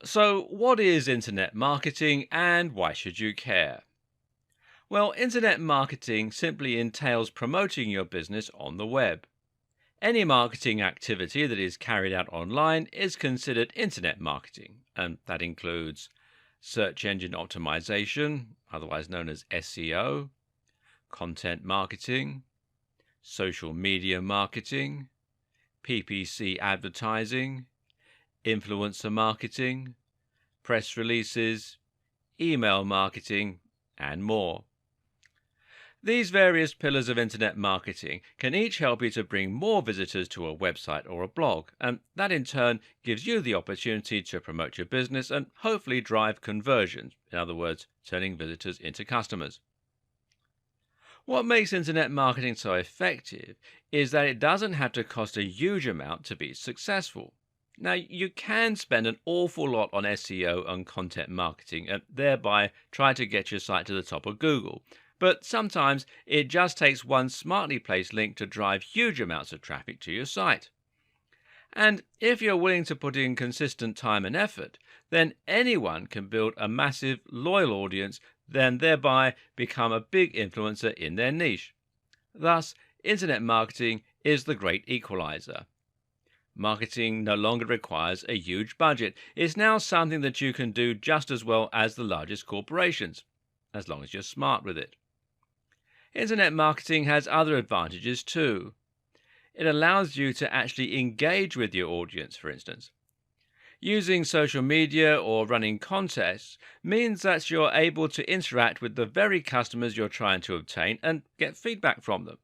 So, what is internet marketing and why should you care? Well, internet marketing simply entails promoting your business on the web. Any marketing activity that is carried out online is considered internet marketing, and that includes search engine optimization, otherwise known as SEO, content marketing, social media marketing, PPC advertising, influencer marketing, press releases, email marketing, and more. These various pillars of internet marketing can each help you to bring more visitors to a website or a blog, and that in turn gives you the opportunity to promote your business and hopefully drive conversions, in other words, turning visitors into customers. What makes internet marketing so effective is that it doesn't have to cost a huge amount to be successful. Now, you can spend an awful lot on SEO and content marketing and thereby try to get your site to the top of Google. But sometimes it just takes one smartly placed link to drive huge amounts of traffic to your site. And if you're willing to put in consistent time and effort, then anyone can build a massive, loyal audience, then thereby become a big influencer in their niche. Thus, internet marketing is the great equalizer. Marketing no longer requires a huge budget. It's now something that you can do just as well as the largest corporations, as long as you're smart with it. Internet marketing has other advantages too. It allows you to actually engage with your audience, for instance. Using social media or running contests means that you're able to interact with the very customers you're trying to obtain and get feedback from them.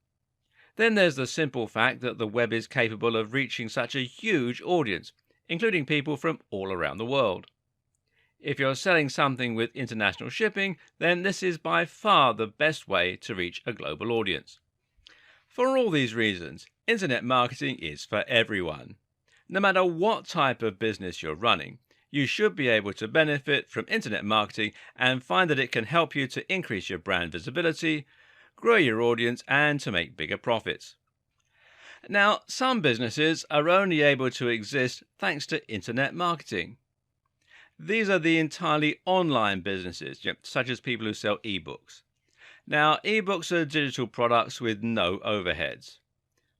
Then there's the simple fact that the web is capable of reaching such a huge audience, including people from all around the world. If you're selling something with international shipping, then this is by far the best way to reach a global audience. For all these reasons, internet marketing is for everyone. No matter what type of business you're running, you should be able to benefit from internet marketing and find that it can help you to increase your brand visibility, grow your audience, and to make bigger profits. Now, some businesses are only able to exist thanks to internet marketing. These are the entirely online businesses, such as people who sell ebooks. Now, ebooks are digital products with no overheads.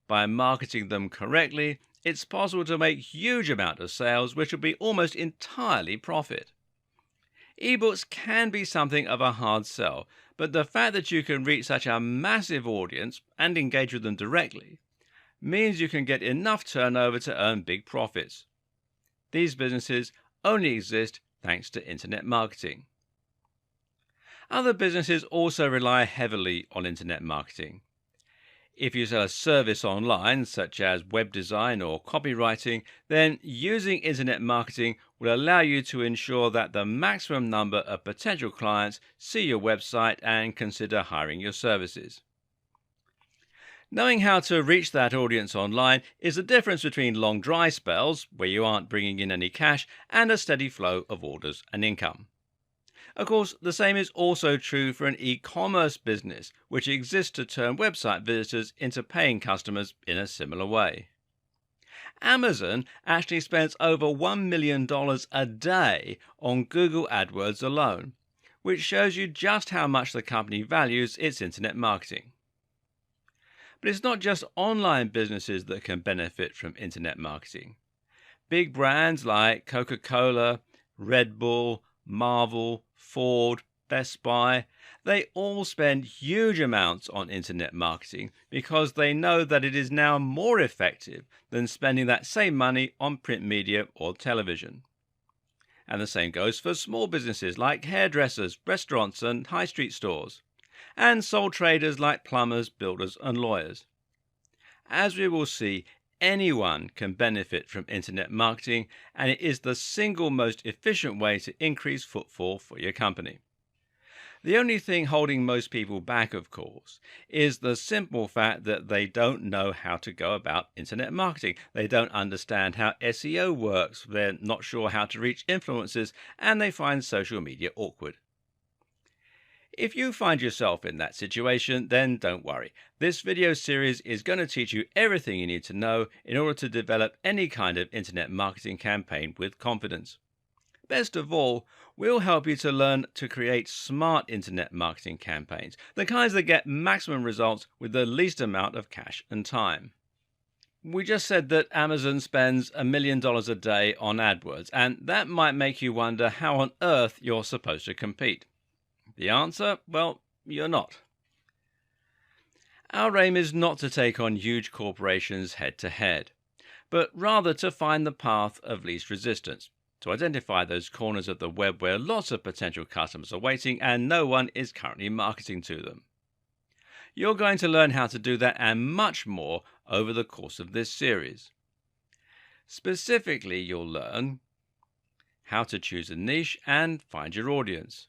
By marketing them correctly, it's possible to make huge amount of sales which will be almost entirely profit. Ebooks can be something of a hard sell, but the fact that you can reach such a massive audience and engage with them directly means you can get enough turnover to earn big profits. These businesses only exist thanks to internet marketing. Other businesses also rely heavily on internet marketing. If you sell a service online, such as web design or copywriting, then using internet marketing will allow you to ensure that the maximum number of potential clients see your website and consider hiring your services. Knowing how to reach that audience online is the difference between long dry spells, where you aren't bringing in any cash, and a steady flow of orders and income. Of course, the same is also true for an e-commerce business, which exists to turn website visitors into paying customers in a similar way. Amazon actually spends over $1 million a day on Google AdWords alone, which shows you just how much the company values its internet marketing. But it's not just online businesses that can benefit from internet marketing. Big brands like Coca-Cola, Red Bull, Marvel, Ford, Best Buy, they all spend huge amounts on internet marketing because they know that it is now more effective than spending that same money on print media or television. And the same goes for small businesses like hairdressers, restaurants and high street stores, and sole traders like plumbers, builders and lawyers. As we will see, anyone can benefit from internet marketing, and it is the single most efficient way to increase footfall for your company. The only thing holding most people back, of course, is the simple fact that they don't know how to go about internet marketing. They don't understand how SEO works, they're not sure how to reach influencers, and they find social media awkward. If you find yourself in that situation, then don't worry. This video series is going to teach you everything you need to know in order to develop any kind of internet marketing campaign with confidence. Best of all, we'll help you to learn to create smart internet marketing campaigns, the kinds that get maximum results with the least amount of cash and time. We just said that Amazon spends $1 million a day on AdWords, and that might make you wonder how on earth you're supposed to compete. The answer? Well, you're not. Our aim is not to take on huge corporations head to head, but rather to find the path of least resistance, to identify those corners of the web where lots of potential customers are waiting and no one is currently marketing to them. You're going to learn how to do that and much more over the course of this series. Specifically, you'll learn how to choose a niche and find your audience,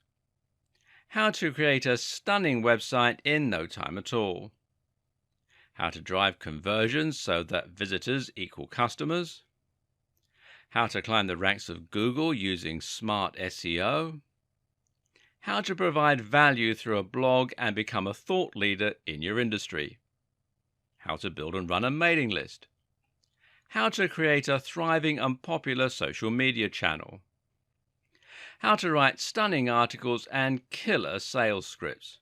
how to create a stunning website in no time at all, how to drive conversions so that visitors equal customers, how to climb the ranks of Google using smart SEO, how to provide value through a blog and become a thought leader in your industry, how to build and run a mailing list, how to create a thriving and popular social media channel, how to write stunning articles and killer sales scripts,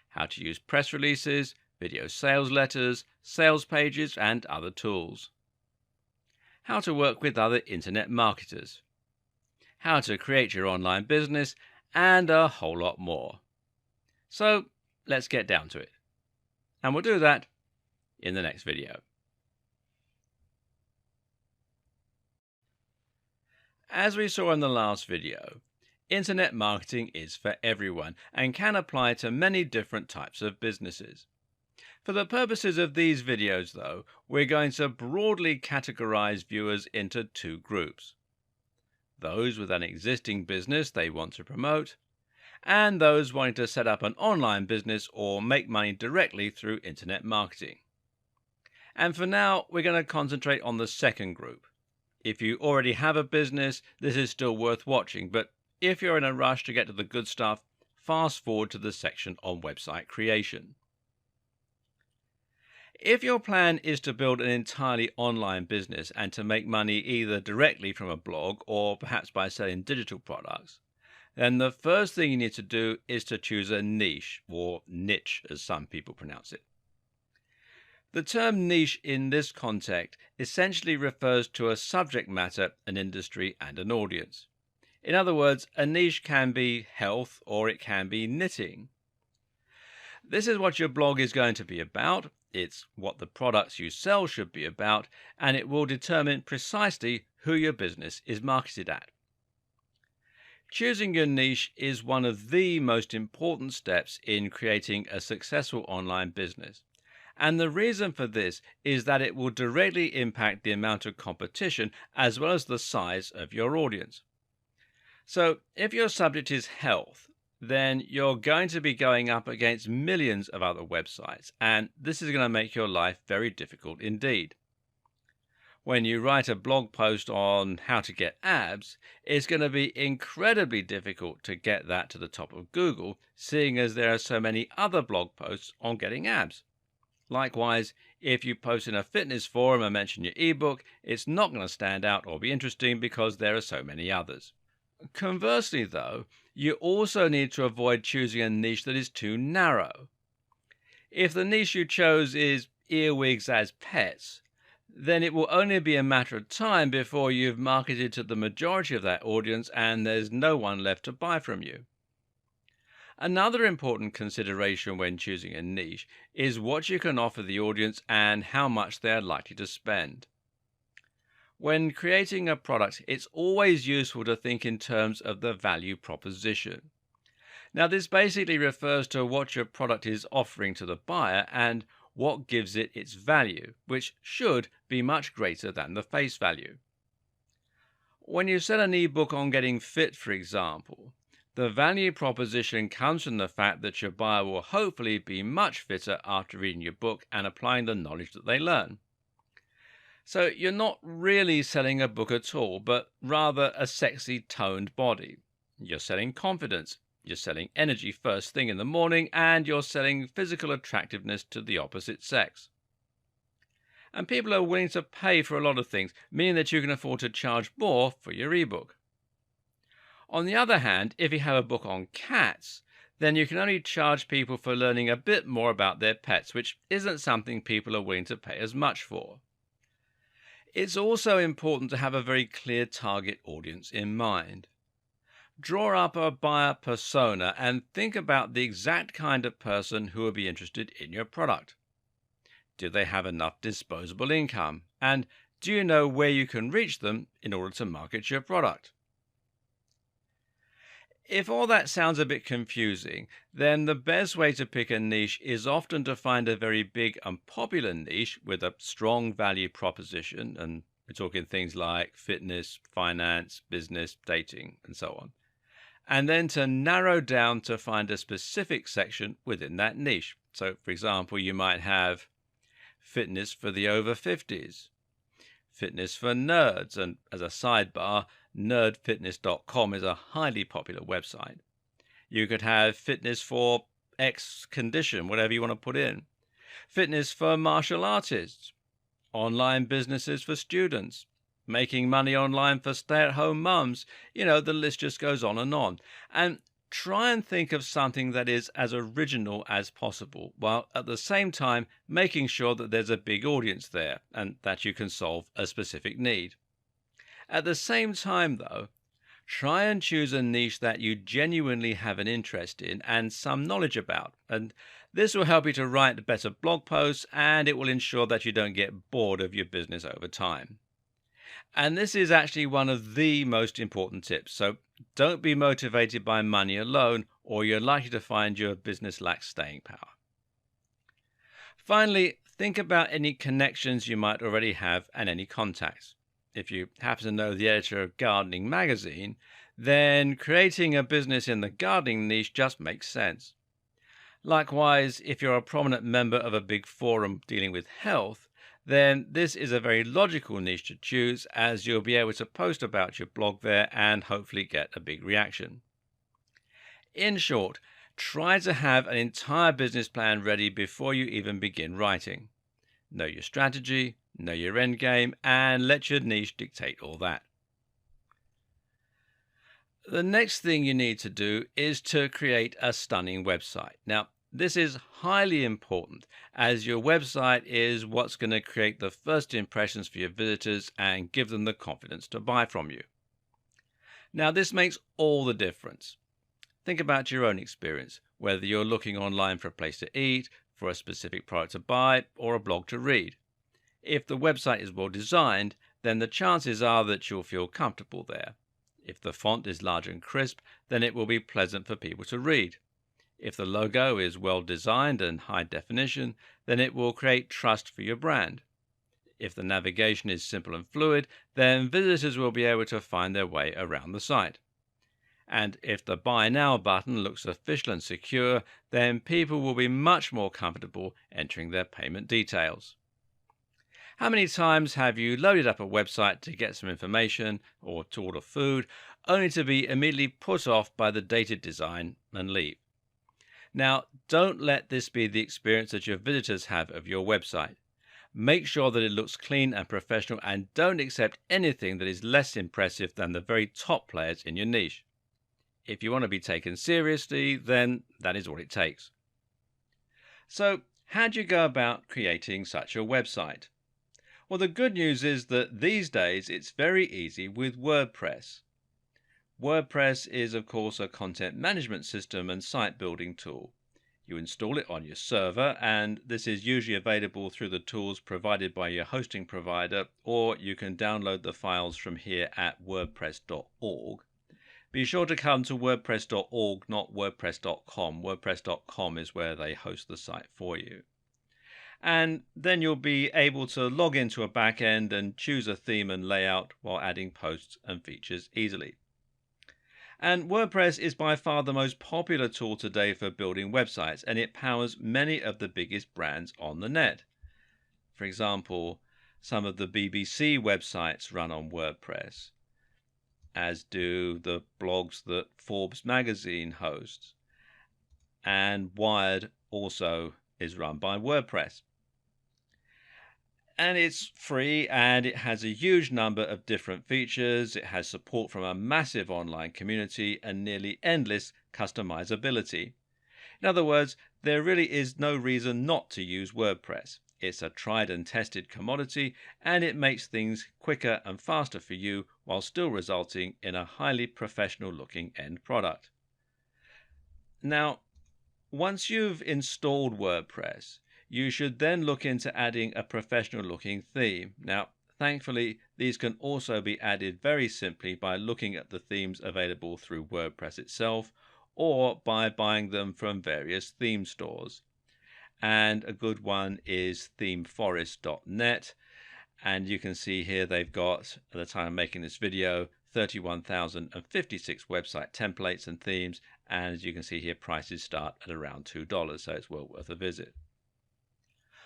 how to use press releases, video sales letters, sales pages, and other tools, how to work with other internet marketers, how to create your online business, and a whole lot more. So let's get down to it. And we'll do that in the next video. As we saw in the last video, internet marketing is for everyone and can apply to many different types of businesses. For the purposes of these videos, though, we're going to broadly categorize viewers into two groups: those with an existing business they want to promote, and those wanting to set up an online business or make money directly through internet marketing. And for now, we're going to concentrate on the second group. If you already have a business, this is still worth watching, but if you're in a rush to get to the good stuff, fast forward to the section on website creation. If your plan is to build an entirely online business and to make money either directly from a blog or perhaps by selling digital products, then the first thing you need to do is to choose a niche, or niche as some people pronounce it. The term niche in this context essentially refers to a subject matter, an industry, and an audience. In other words, a niche can be health or it can be knitting. This is what your blog is going to be about. It's what the products you sell should be about, and it will determine precisely who your business is marketed at. Choosing your niche is one of the most important steps in creating a successful online business. And the reason for this is that it will directly impact the amount of competition as well as the size of your audience. So if your subject is health, then you're going to be going up against millions of other websites, and this is going to make your life very difficult indeed. When you write a blog post on how to get abs, it's going to be incredibly difficult to get that to the top of Google, seeing as there are so many other blog posts on getting abs. Likewise, if you post in a fitness forum and mention your ebook, it's not going to stand out or be interesting because there are so many others. Conversely, though, you also need to avoid choosing a niche that is too narrow. If the niche you chose is earwigs as pets, then it will only be a matter of time before you've marketed to the majority of that audience and there's no one left to buy from you. Another important consideration when choosing a niche is what you can offer the audience and how much they are likely to spend. When creating a product, it's always useful to think in terms of the value proposition. Now, this basically refers to what your product is offering to the buyer and what gives it its value, which should be much greater than the face value. When you sell an ebook on getting fit, for example, the value proposition comes from the fact that your buyer will hopefully be much fitter after reading your book and applying the knowledge that they learn. So you're not really selling a book at all, but rather a sexy toned body. You're selling confidence, you're selling energy first thing in the morning, and you're selling physical attractiveness to the opposite sex. And people are willing to pay for a lot of things, meaning that you can afford to charge more for your ebook. On the other hand, if you have a book on cats, then you can only charge people for learning a bit more about their pets, which isn't something people are willing to pay as much for. It's also important to have a very clear target audience in mind. Draw up a buyer persona and think about the exact kind of person who will be interested in your product. Do they have enough disposable income? And do you know where you can reach them in order to market your product? If all that sounds a bit confusing, then the best way to pick a niche is often to find a very big and popular niche with a strong value proposition. And we're talking things like fitness, finance, business, dating, and so on. And then to narrow down to find a specific section within that niche. So, for example, you might have fitness for the over 50s, fitness for nerds, and as a sidebar, nerdfitness.com is a highly popular website. You could have fitness for X condition, whatever you want to put in, fitness for martial artists, online businesses for students, making money online for stay-at-home mums. The list just goes on. And try and think of something that is as original as possible, while at the same time making sure that there's a big audience there and that you can solve a specific need. At the same time, though, try and choose a niche that you genuinely have an interest in and some knowledge about. And this will help you to write better blog posts, and it will ensure that you don't get bored of your business over time. And this is actually one of the most important tips. So don't be motivated by money alone, or you're likely to find your business lacks staying power. Finally, think about any connections you might already have and any contacts. If you happen to know the editor of Gardening magazine, then creating a business in the gardening niche just makes sense. Likewise, if you're a prominent member of a big forum dealing with health, then this is a very logical niche to choose, as you'll be able to post about your blog there and hopefully get a big reaction. In short, try to have an entire business plan ready before you even begin writing. Know your strategy, know your end game, and let your niche dictate all that. The next thing you need to do is to create a stunning website. Now, this is highly important, as your website is what's going to create the first impressions for your visitors and give them the confidence to buy from you. Now, this makes all the difference. Think about your own experience, whether you're looking online for a place to eat, for a specific product to buy, or a blog to read. If the website is well designed, then the chances are that you'll feel comfortable there. If the font is large and crisp, then it will be pleasant for people to read. If the logo is well designed and high definition, then it will create trust for your brand. If the navigation is simple and fluid, then visitors will be able to find their way around the site. And if the Buy Now button looks official and secure, then people will be much more comfortable entering their payment details. How many times have you loaded up a website to get some information or to order food, only to be immediately put off by the dated design and leave? Now, don't let this be the experience that your visitors have of your website. Make sure that it looks clean and professional, and don't accept anything that is less impressive than the very top players in your niche. If you want to be taken seriously, then that is what it takes. So, how do you go about creating such a website? Well, the good news is that these days it's very easy with WordPress. WordPress is, of course, a content management system and site building tool. You install it on your server, and this is usually available through the tools provided by your hosting provider, or you can download the files from here at wordpress.org. Be sure to come to wordpress.org, not wordpress.com. Wordpress.com is where they host the site for you. And then you'll be able to log into a backend and choose a theme and layout while adding posts and features easily. And WordPress is by far the most popular tool today for building websites, and it powers many of the biggest brands on the net. For example, some of the BBC websites run on WordPress, as do the blogs that Forbes magazine hosts, and Wired also is run by WordPress. And it's free and it has a huge number of different features. It has support from a massive online community and nearly endless customizability. In other words, there really is no reason not to use WordPress. It's a tried and tested commodity and it makes things quicker and faster for you while still resulting in a highly professional looking end product. Now, once you've installed WordPress, you should then look into adding a professional looking theme. Now, thankfully, these can also be added very simply by looking at the themes available through WordPress itself or by buying them from various theme stores. And a good one is themeforest.net. And you can see here they've got, at the time of making this video, 31,056 website templates and themes. And as you can see here, prices start at around $2, so it's well worth a visit.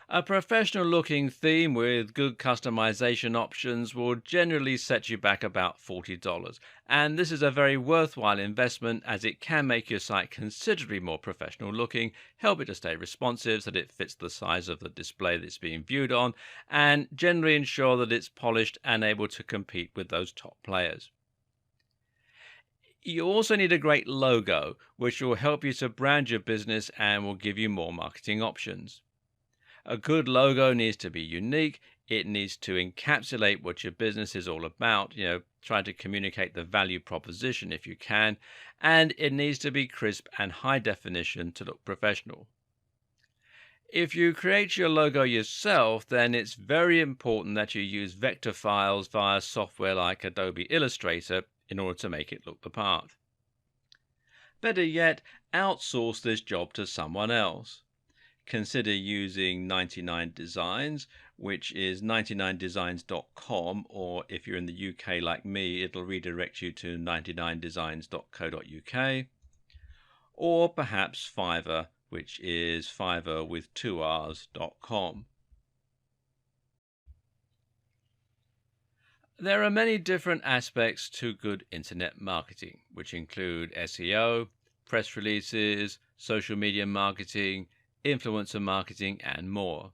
A professional looking theme with good customization options will generally set you back about $40. And this is a very worthwhile investment as it can make your site considerably more professional looking, help it to stay responsive so that it fits the size of the display that it's being viewed on, and generally ensure that it's polished and able to compete with those top players. You also need a great logo, which will help you to brand your business and will give you more marketing options. A good logo needs to be unique. It needs to encapsulate what your business is all about, try to communicate the value proposition if you can, and it needs to be crisp and high definition to look professional. If you create your logo yourself, then it's very important that you use vector files via software like Adobe Illustrator in order to make it look the part. Better yet, outsource this job to someone else. Consider using 99 Designs, which is 99designs.com, or if you're in the UK like me, it'll redirect you to 99designs.co.uk, or perhaps Fiverr, which is Fiverr with 2Rs.com. There are many different aspects to good internet marketing, which include SEO, press releases, social media marketing, influencer marketing, and more.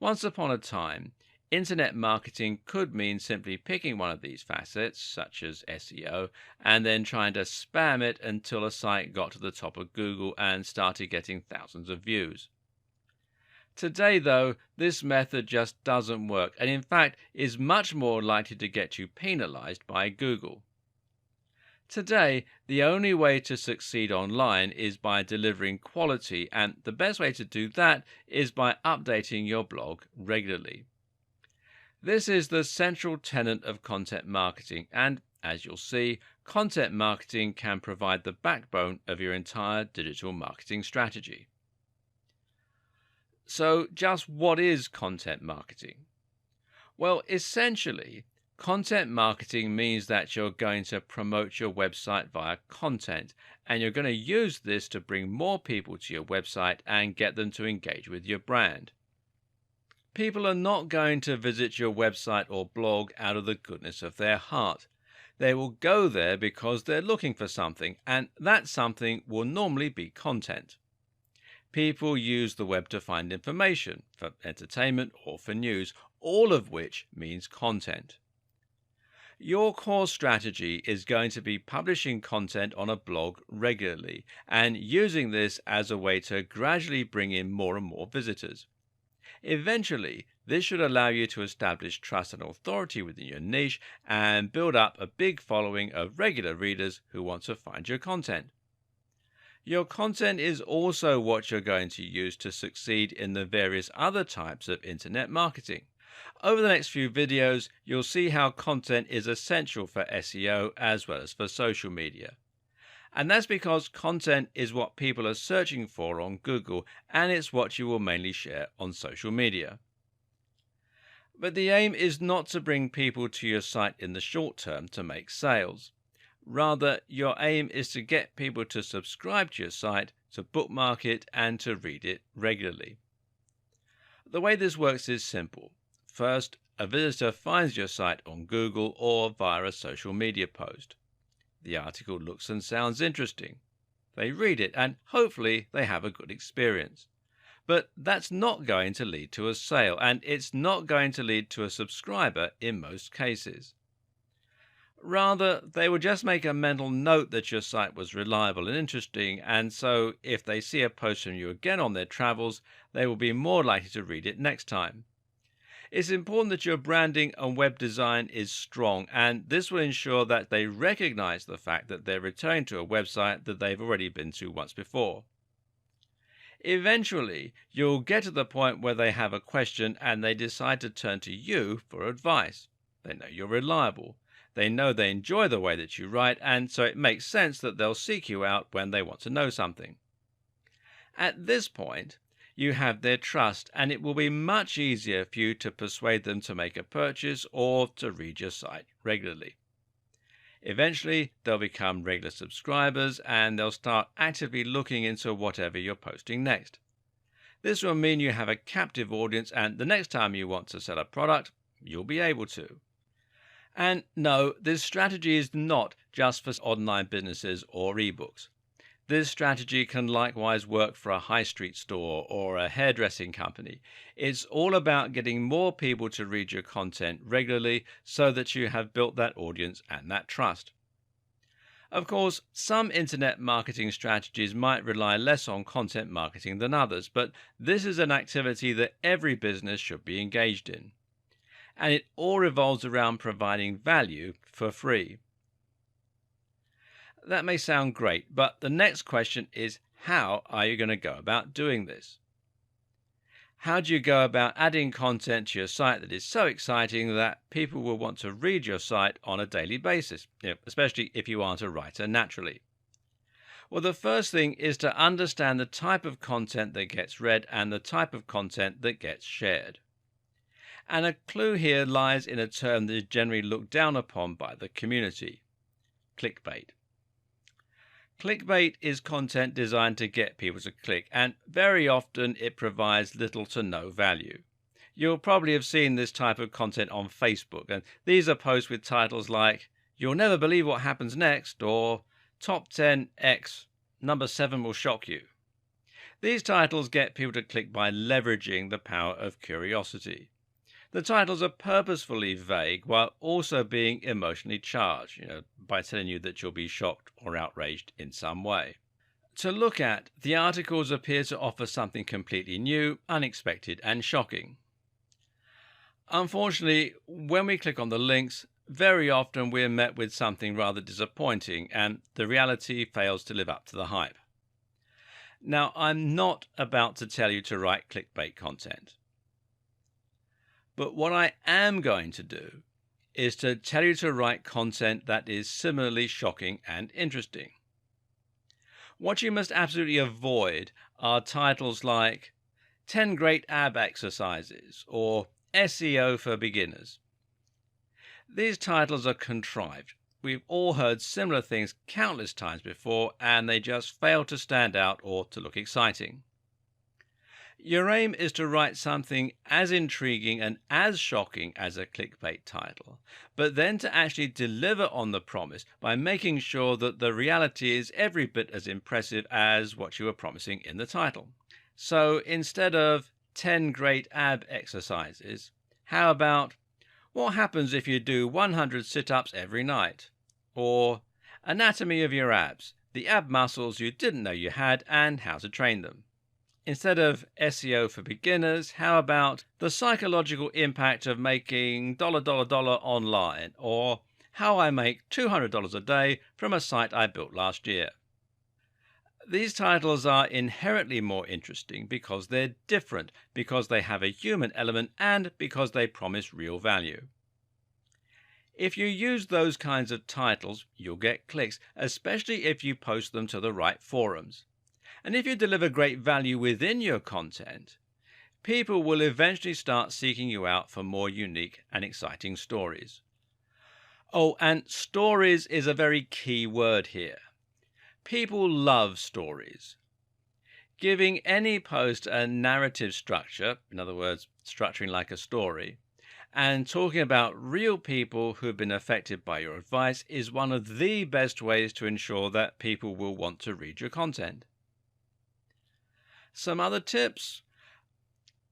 Once upon a time, internet marketing could mean simply picking one of these facets, such as SEO, and then trying to spam it until a site got to the top of Google and started getting thousands of views. Today, though, this method just doesn't work, and in fact is much more likely to get you penalized by Google. Today, the only way to succeed online is by delivering quality, and the best way to do that is by updating your blog regularly. This is the central tenet of content marketing, and as you'll see, content marketing can provide the backbone of your entire digital marketing strategy. So, just what is content marketing? Well, essentially, content marketing means that you're going to promote your website via content, and you're going to use this to bring more people to your website and get them to engage with your brand. People are not going to visit your website or blog out of the goodness of their heart. They will go there because they're looking for something, and that something will normally be content. People use the web to find information, for entertainment or for news, all of which means content. Your core strategy is going to be publishing content on a blog regularly and using this as a way to gradually bring in more and more visitors. Eventually, this should allow you to establish trust and authority within your niche and build up a big following of regular readers who want to find your content. Your content is also what you're going to use to succeed in the various other types of internet marketing. Over the next few videos, you'll see how content is essential for SEO as well as for social media. And that's because content is what people are searching for on Google, and it's what you will mainly share on social media. But the aim is not to bring people to your site in the short term to make sales. Rather, your aim is to get people to subscribe to your site, to bookmark it, and to read it regularly. The way this works is simple. First, a visitor finds your site on Google or via a social media post. The article looks and sounds interesting. They read it and hopefully they have a good experience. But that's not going to lead to a sale, and it's not going to lead to a subscriber in most cases. Rather, they will just make a mental note that your site was reliable and interesting, and so if they see a post from you again on their travels, they will be more likely to read it next time. It's important that your branding and web design is strong, and this will ensure that they recognize the fact that they're returning to a website that they've already been to once before. Eventually, you'll get to the point where they have a question and they decide to turn to you for advice. They know you're reliable. They know they enjoy the way that you write, and so it makes sense that they'll seek you out when they want to know something. At this point, you have their trust, and it will be much easier for you to persuade them to make a purchase or to read your site regularly. Eventually, they'll become regular subscribers and they'll start actively looking into whatever you're posting next. This will mean you have a captive audience, and the next time you want to sell a product, you'll be able to. And no, this strategy is not just for online businesses or ebooks. This strategy can likewise work for a high street store or a hairdressing company. It's all about getting more people to read your content regularly so that you have built that audience and that trust. Of course, some internet marketing strategies might rely less on content marketing than others, but this is an activity that every business should be engaged in. And it all revolves around providing value for free. That may sound great, but the next question is, how are you going to go about doing this? How do you go about adding content to your site that is so exciting that people will want to read your site on a daily basis, especially if you aren't a writer naturally? Well, the first thing is to understand the type of content that gets read and the type of content that gets shared. And a clue here lies in a term that is generally looked down upon by the community: clickbait. Clickbait is content designed to get people to click, and very often it provides little to no value. You'll probably have seen this type of content on Facebook, and these are posts with titles like "You'll never believe what happens next" or "Top 10 X, number 7 will shock you." These titles get people to click by leveraging the power of curiosity. The titles are purposefully vague while also being emotionally charged, by telling you that you'll be shocked or outraged in some way. To look at, the articles appear to offer something completely new, unexpected, and shocking. Unfortunately, when we click on the links, very often we're met with something rather disappointing, and the reality fails to live up to the hype. Now, I'm not about to tell you to write clickbait content. But what I am going to do is to tell you to write content that is similarly shocking and interesting. What you must absolutely avoid are titles like 10 Great Ab Exercises or SEO for Beginners. These titles are contrived. We've all heard similar things countless times before, and they just fail to stand out or to look exciting. Your aim is to write something as intriguing and as shocking as a clickbait title, but then to actually deliver on the promise by making sure that the reality is every bit as impressive as what you were promising in the title. So instead of 10 great ab exercises, how about what happens if you do 100 sit-ups every night? Or anatomy of your abs, the ab muscles you didn't know you had and how to train them. Instead of SEO for beginners, how about the psychological impact of making $$ online, or how I make $200 a day from a site I built last year? These titles are inherently more interesting because they're different, because they have a human element, and because they promise real value. If you use those kinds of titles, you'll get clicks, especially if you post them to the right forums. And if you deliver great value within your content, people will eventually start seeking you out for more unique and exciting stories. Oh, and stories is a very key word here. People love stories. Giving any post a narrative structure, in other words, structuring like a story, and talking about real people who've been affected by your advice is one of the best ways to ensure that people will want to read your content. Some other tips?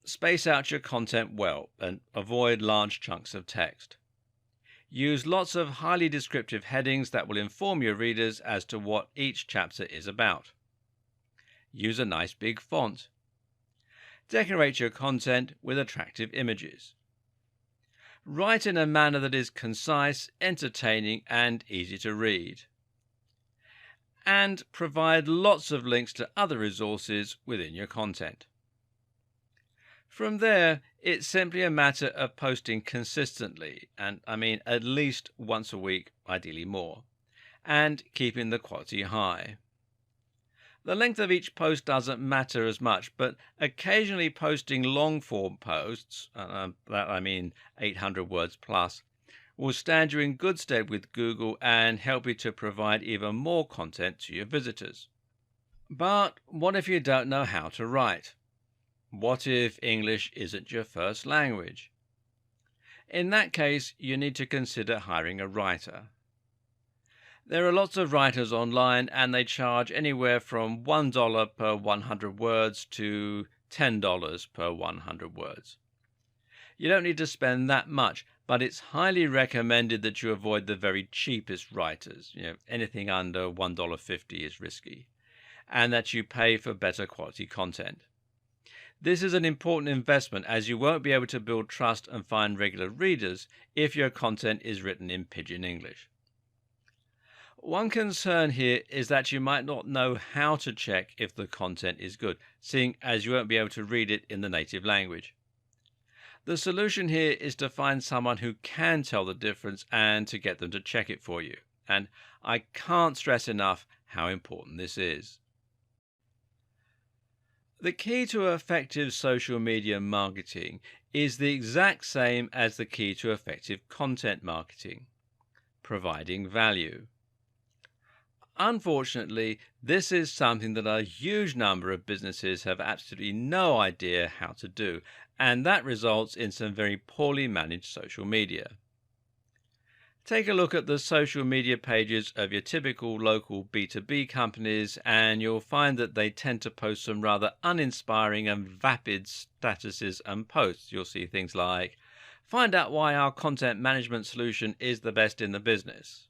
Space out your content well and avoid large chunks of text. Use lots of highly descriptive headings that will inform your readers as to what each chapter is about. Use a nice big font. Decorate your content with attractive images. Write in a manner that is concise, entertaining, and easy to read. And provide lots of links to other resources within your content. From there, it's simply a matter of posting consistently, and I mean at least once a week, ideally more, and keeping the quality high. The length of each post doesn't matter as much, but occasionally posting long-form posts, that I mean 800 words plus, will stand you in good stead with Google and help you to provide even more content to your visitors. But what if you don't know how to write? What if English isn't your first language? In that case, you need to consider hiring a writer. There are lots of writers online, and they charge anywhere from $1 per 100 words to $10 per 100 words. You don't need to spend that much, but it's highly recommended that you avoid the very cheapest writers. Anything under $1.50 is risky, and that you pay for better quality content. This is an important investment, as you won't be able to build trust and find regular readers if your content is written in pidgin English. One concern here is that you might not know how to check if the content is good, seeing as you won't be able to read it in the native language. The solution here is to find someone who can tell the difference and to get them to check it for you. And I can't stress enough how important this is. The key to effective social media marketing is the exact same as the key to effective content marketing: providing value. Unfortunately, this is something that a huge number of businesses have absolutely no idea how to do, and that results in some very poorly managed social media. Take a look at the social media pages of your typical local B2B companies, and you'll find that they tend to post some rather uninspiring and vapid statuses and posts. You'll see things like, "Find out why our content management solution is the best in the business,"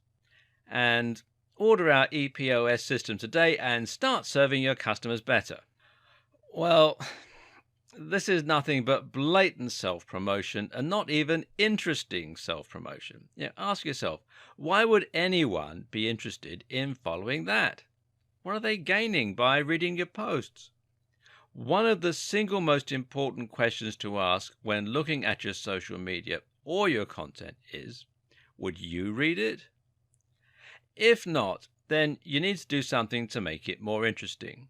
and "Order our EPOS system today and start serving your customers better." Well, this is nothing but blatant self-promotion, and not even interesting self-promotion. Ask yourself, why would anyone be interested in following that? What are they gaining by reading your posts? One of the single most important questions to ask when looking at your social media or your content is, would you read it? If not, then you need to do something to make it more interesting.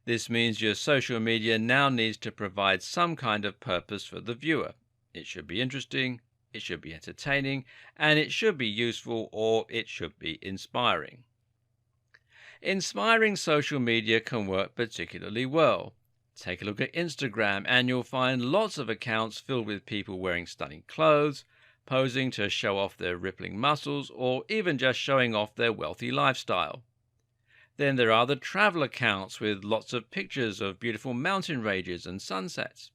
This means your social media now needs to provide some kind of purpose for the viewer. It should be interesting, it should be entertaining, and it should be useful, or it should be inspiring. Inspiring social media can work particularly well. Take a look at Instagram, and you'll find lots of accounts filled with people wearing stunning clothes, posing to show off their rippling muscles, or even just showing off their wealthy lifestyle. Then there are the travel accounts with lots of pictures of beautiful mountain ranges and sunsets.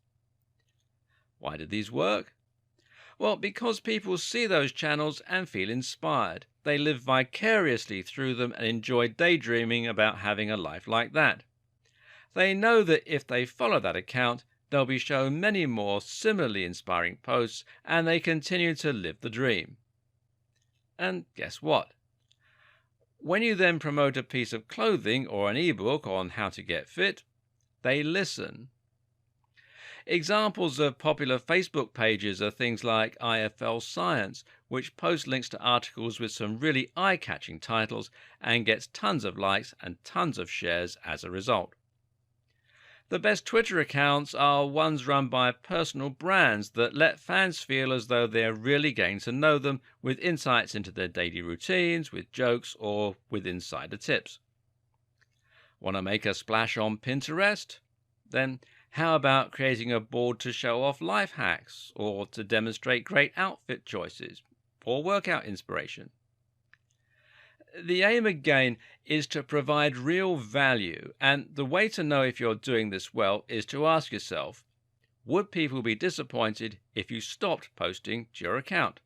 Why do these work? Well, because people see those channels and feel inspired. They live vicariously through them and enjoy daydreaming about having a life like that. They know that if they follow that account, they'll be shown many more similarly inspiring posts, and they continue to live the dream. And guess what? When you then promote a piece of clothing or an ebook on how to get fit, they listen. Examples of popular Facebook pages are things like IFL Science, which posts links to articles with some really eye-catching titles and gets tons of likes and tons of shares as a result. The best Twitter accounts are ones run by personal brands that let fans feel as though they are really getting to know them, with insights into their daily routines, with jokes, or with insider tips. Want to make a splash on Pinterest? Then how about creating a board to show off life hacks, or to demonstrate great outfit choices, or workout inspiration? The aim again is to provide real value, and the way to know if you're doing this well is to ask yourself, would people be disappointed if you stopped posting to your account?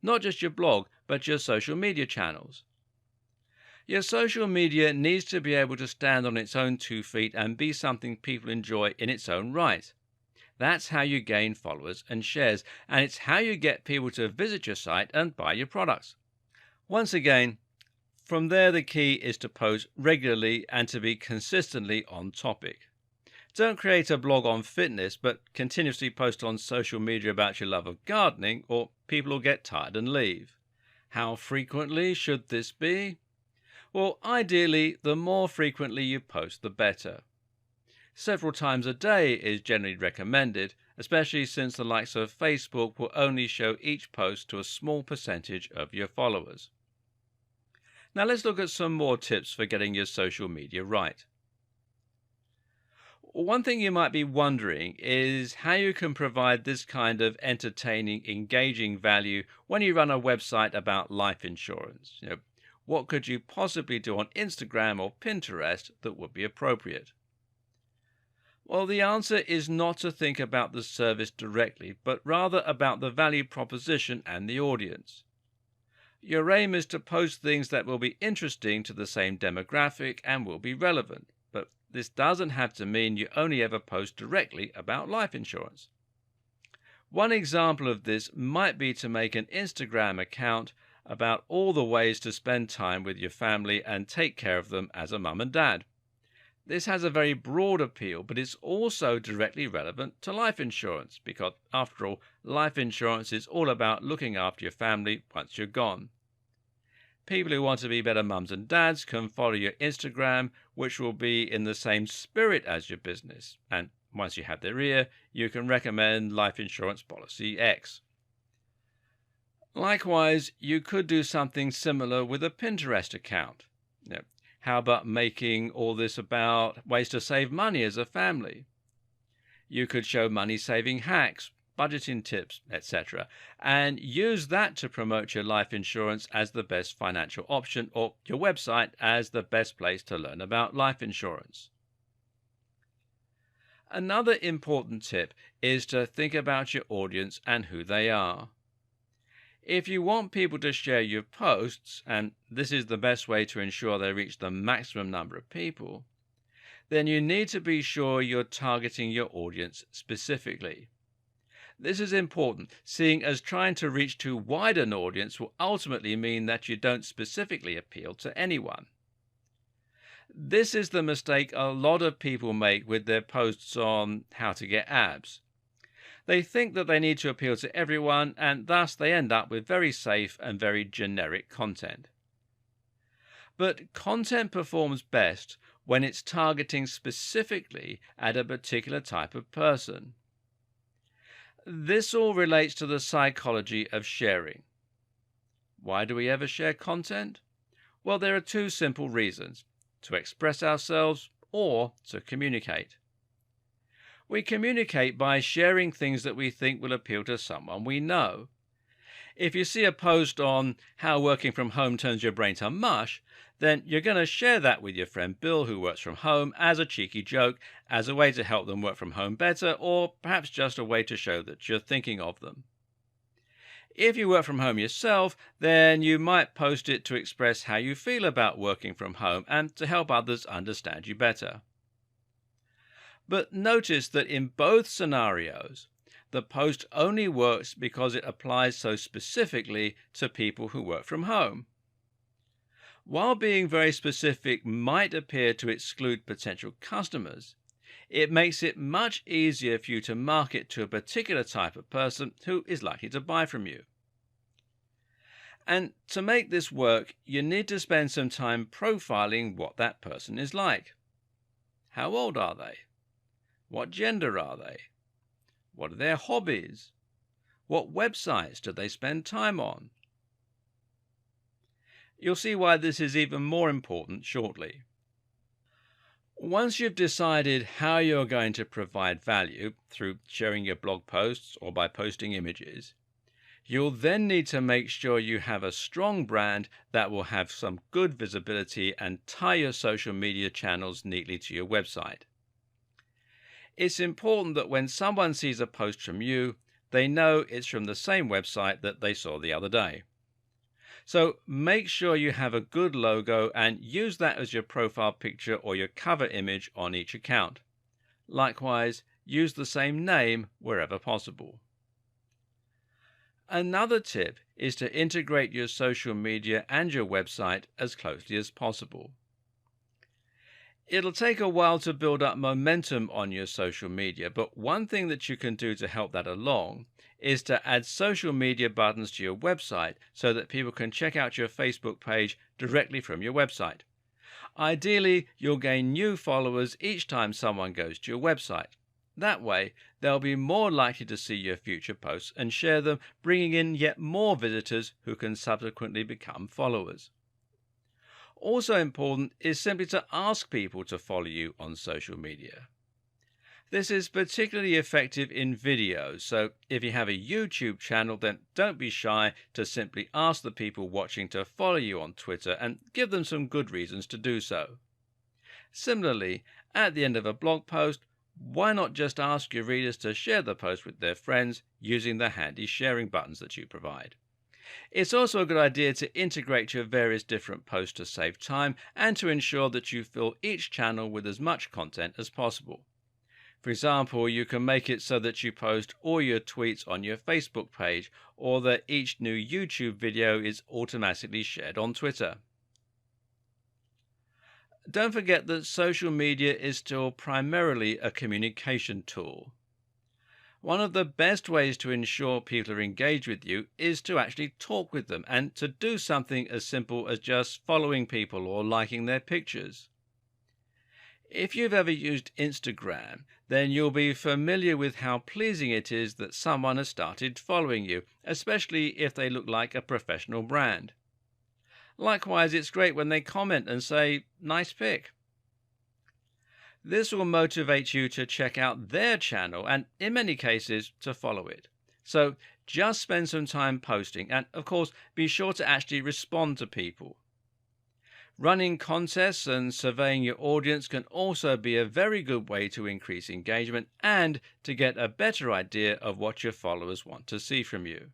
Not just your blog, but your social media channels. Your social media needs to be able to stand on its own 2 feet and be something people enjoy in its own right. That's how you gain followers and shares, and it's how you get people to visit your site and buy your products. Once again, from there the key is to post regularly and to be consistently on topic. Don't create a blog on fitness, but continuously post on social media about your love of gardening, or people will get tired and leave. How frequently should this be? Well, ideally, the more frequently you post, the better. Several times a day is generally recommended, especially since the likes of Facebook will only show each post to a small percentage of your followers. Now let's look at some more tips for getting your social media right. One thing you might be wondering is how you can provide this kind of entertaining, engaging value when you run a website about life insurance. What could you possibly do on Instagram or Pinterest that would be appropriate? Well, the answer is not to think about the service directly, but rather about the value proposition and the audience. Your aim is to post things that will be interesting to the same demographic and will be relevant, but this doesn't have to mean you only ever post directly about life insurance. One example of this might be to make an Instagram account about all the ways to spend time with your family and take care of them as a mum and dad. This has a very broad appeal, but it's also directly relevant to life insurance because, after all, life insurance is all about looking after your family once you're gone. People who want to be better mums and dads can follow your Instagram, which will be in the same spirit as your business. And once you have their ear, you can recommend life insurance policy X. Likewise, you could do something similar with a Pinterest account. How about making all this about ways to save money as a family? You could show money-saving hacks, budgeting tips, etc., and use that to promote your life insurance as the best financial option, or your website as the best place to learn about life insurance. Another important tip is to think about your audience and who they are. If you want people to share your posts, and this is the best way to ensure they reach the maximum number of people, then you need to be sure you're targeting your audience specifically. This is important, seeing as trying to reach too wide an audience will ultimately mean that you don't specifically appeal to anyone. This is the mistake a lot of people make with their posts on how to get abs. They think that they need to appeal to everyone, and thus they end up with very safe and very generic content. But content performs best when it's targeting specifically at a particular type of person. This all relates to the psychology of sharing. Why do we ever share content? Well, there are two simple reasons: to express ourselves or to communicate. We communicate by sharing things that we think will appeal to someone we know. If you see a post on how working from home turns your brain to mush, then you're going to share that with your friend Bill, who works from home, as a cheeky joke, as a way to help them work from home better, or perhaps just a way to show that you're thinking of them. If you work from home yourself, then you might post it to express how you feel about working from home and to help others understand you better. But notice that in both scenarios, the post only works because it applies so specifically to people who work from home. While being very specific might appear to exclude potential customers, it makes it much easier for you to market to a particular type of person who is likely to buy from you. And to make this work, you need to spend some time profiling what that person is like. How old are they? What gender are they? What are their hobbies? What websites do they spend time on? You'll see why this is even more important shortly. Once you've decided how you're going to provide value through sharing your blog posts or by posting images, you'll then need to make sure you have a strong brand that will have some good visibility and tie your social media channels neatly to your website. It's important that when someone sees a post from you, they know it's from the same website that they saw the other day. So make sure you have a good logo and use that as your profile picture or your cover image on each account. Likewise, use the same name wherever possible. Another tip is to integrate your social media and your website as closely as possible. It'll take a while to build up momentum on your social media, but one thing that you can do to help that along is to add social media buttons to your website so that people can check out your Facebook page directly from your website. Ideally, you'll gain new followers each time someone goes to your website. That way, they'll be more likely to see your future posts and share them, bringing in yet more visitors who can subsequently become followers. Also important is simply to ask people to follow you on social media. This is particularly effective in videos, so if you have a YouTube channel, then don't be shy to simply ask the people watching to follow you on Twitter and give them some good reasons to do so. Similarly, at the end of a blog post, why not just ask your readers to share the post with their friends using the handy sharing buttons that you provide? It's also a good idea to integrate your various different posts to save time and to ensure that you fill each channel with as much content as possible. For example, you can make it so that you post all your tweets on your Facebook page, or that each new YouTube video is automatically shared on Twitter. Don't forget that social media is still primarily a communication tool. One of the best ways to ensure people are engaged with you is to actually talk with them and to do something as simple as just following people or liking their pictures. If you've ever used Instagram, then you'll be familiar with how pleasing it is that someone has started following you, especially if they look like a professional brand. Likewise, it's great when they comment and say, "Nice pic." This will motivate you to check out their channel and, in many cases, to follow it. So just spend some time posting and, of course, be sure to actually respond to people. Running contests and surveying your audience can also be a very good way to increase engagement and to get a better idea of what your followers want to see from you.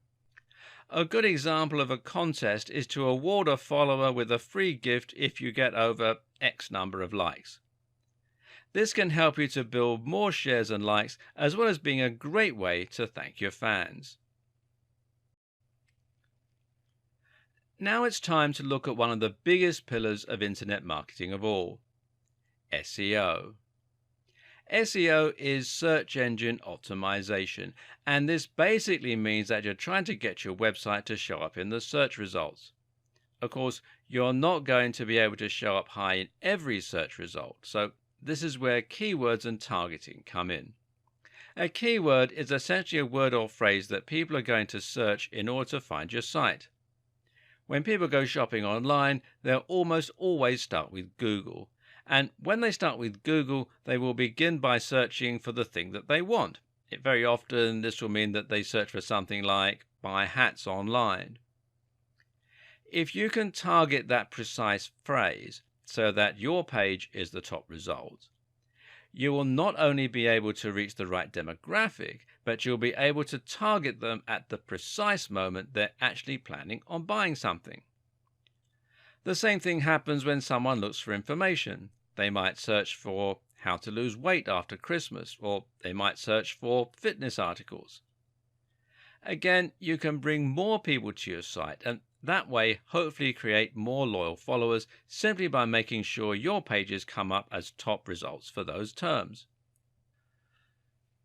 A good example of a contest is to award a follower with a free gift if you get over X number of likes. This can help you to build more shares and likes, as well as being a great way to thank your fans. Now it's time to look at one of the biggest pillars of internet marketing of all, SEO. SEO is search engine optimization, and this basically means that you're trying to get your website to show up in the search results. Of course, you're not going to be able to show up high in every search result, so this is where keywords and targeting come in. A keyword is essentially a word or phrase that people are going to search in order to find your site. When people go shopping online, they'll almost always start with Google. And when they start with Google, they will begin by searching for the thing that they want. Very often, this will mean that they search for something like "buy hats online." If you can target that precise phrase so that your page is the top result, you will not only be able to reach the right demographic, but you'll be able to target them at the precise moment they're actually planning on buying something. The same thing happens when someone looks for information. They might search for how to lose weight after Christmas, or they might search for fitness articles. Again, you can bring more people to your site and that way hopefully create more loyal followers simply by making sure your pages come up as top results for those terms.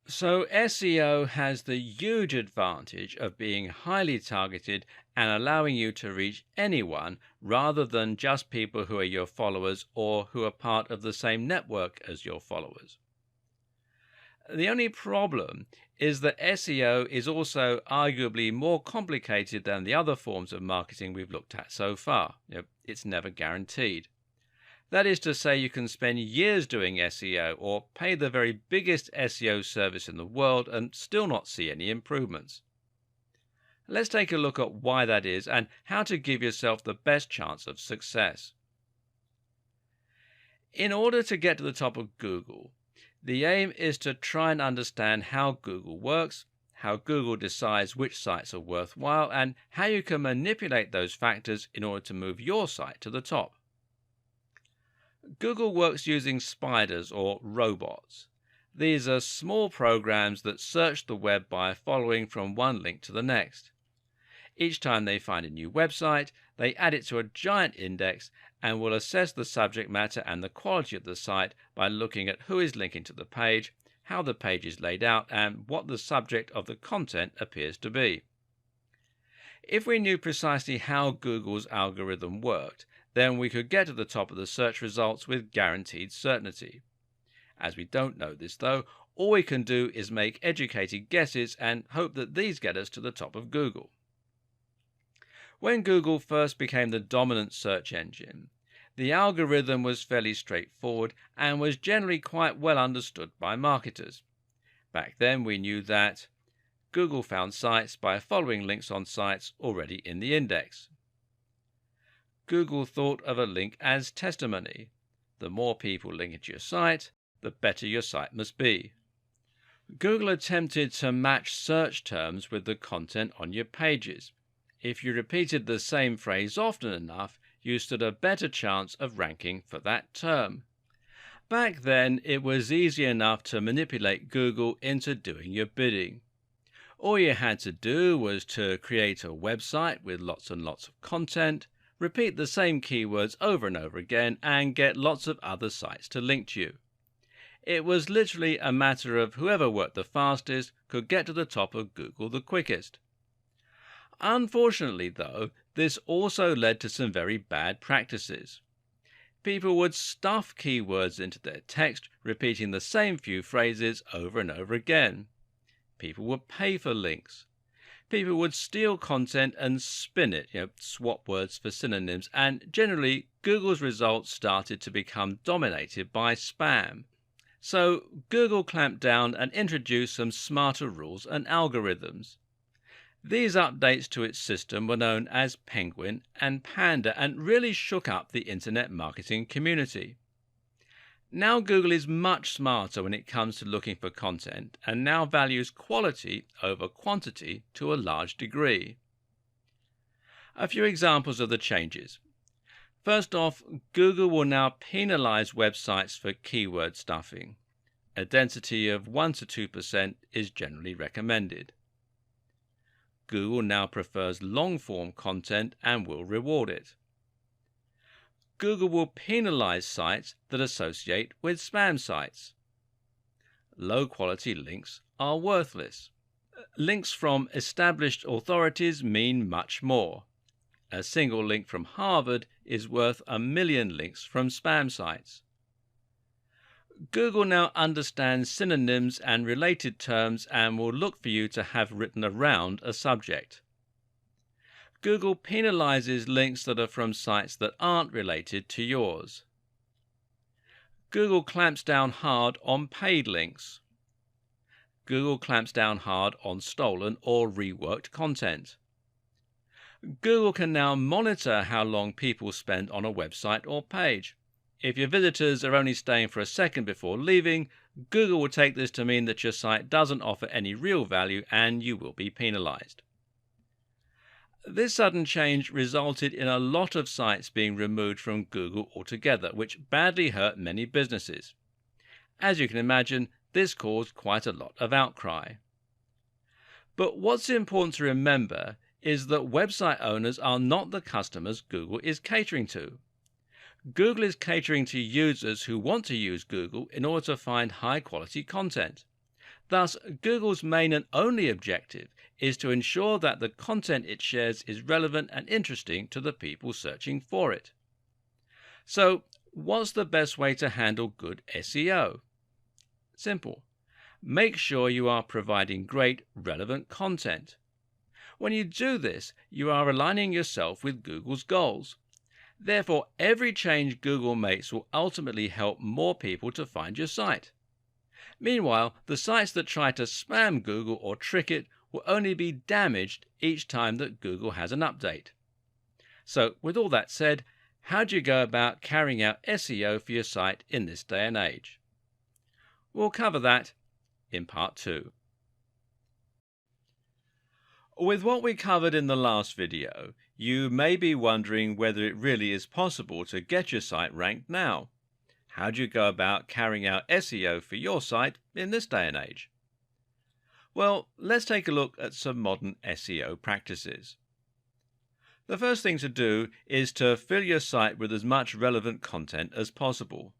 So SEO has the huge advantage of being highly targeted and allowing you to reach anyone rather than just people who are your followers or who are part of the same network as your followers. The only problem is that SEO is also arguably more complicated than the other forms of marketing we've looked at so far. It's never guaranteed. That is to say, you can spend years doing SEO or pay the very biggest SEO service in the world and still not see any improvements. Let's take a look at why that is and how to give yourself the best chance of success. In order to get to the top of Google, The aim is to try and understand how Google works, how Google decides which sites are worthwhile, and how you can manipulate those factors in order to move your site to the top. Google works using spiders or robots. These are small programs that search the web by following from one link to the next. Each time they find a new website, they add it to a giant index and will assess the subject matter and the quality of the site by looking at who is linking to the page, how the page is laid out, and what the subject of the content appears to be. If we knew precisely how Google's algorithm worked, then we could get to the top of the search results with guaranteed certainty. As we don't know this though, all we can do is make educated guesses and hope that these get us to the top of Google. When Google first became the dominant search engine, the algorithm was fairly straightforward and was generally quite well understood by marketers. Back then we knew that Google found sites by following links on sites already in the index. Google thought of a link as testimony. The more people link into your site, the better your site must be. Google attempted to match search terms with the content on your pages. If you repeated the same phrase often enough, you stood a better chance of ranking for that term. Back then, it was easy enough to manipulate Google into doing your bidding. All you had to do was to create a website with lots and lots of content, repeat the same keywords over and over again, and get lots of other sites to link to you. It was literally a matter of whoever worked the fastest could get to the top of Google the quickest. Unfortunately, though, this also led to some very bad practices. People would stuff keywords into their text, repeating the same few phrases over and over again. People would pay for links. People would steal content and spin it, swap words for synonyms, and generally Google's results started to become dominated by spam. So Google clamped down and introduced some smarter rules and algorithms. These updates to its system were known as Penguin and Panda and really shook up the internet marketing community. Now Google is much smarter when it comes to looking for content and now values quality over quantity to a large degree. A few examples of the changes. First off, Google will now penalize websites for keyword stuffing. A density of 1 to 2% is generally recommended. Google now prefers long-form content and will reward it. Google will penalize sites that associate with spam sites. Low-quality links are worthless. Links from established authorities mean much more. A single link from Harvard is worth 1 million links from spam sites. Google now understands synonyms and related terms and will look for you to have written around a subject. Google penalizes links that are from sites that aren't related to yours. Google clamps down hard on paid links. Google clamps down hard on stolen or reworked content. Google can now monitor how long people spend on a website or page. If your visitors are only staying for a second before leaving, Google will take this to mean that your site doesn't offer any real value and you will be penalized. This sudden change resulted in a lot of sites being removed from Google altogether, which badly hurt many businesses. As you can imagine, this caused quite a lot of outcry. But what's important to remember is that website owners are not the customers Google is catering to. Google is catering to users who want to use Google in order to find high-quality content. Thus, Google's main and only objective is to ensure that the content it shares is relevant and interesting to the people searching for it. So, what's the best way to handle good SEO? Simple. Make sure you are providing great, relevant content. When you do this, you are aligning yourself with Google's goals. Therefore, every change Google makes will ultimately help more people to find your site. Meanwhile, the sites that try to spam Google or trick it will only be damaged each time that Google has an update. So, with all that said, how do you go about carrying out SEO for your site in this day and age? We'll cover that in part 2. With what we covered in the last video, you may be wondering whether it really is possible to get your site ranked now. How do you go about carrying out SEO for your site in this day and age? Well, let's take a look at some modern SEO practices. The first thing to do is to fill your site with as much relevant content as possible.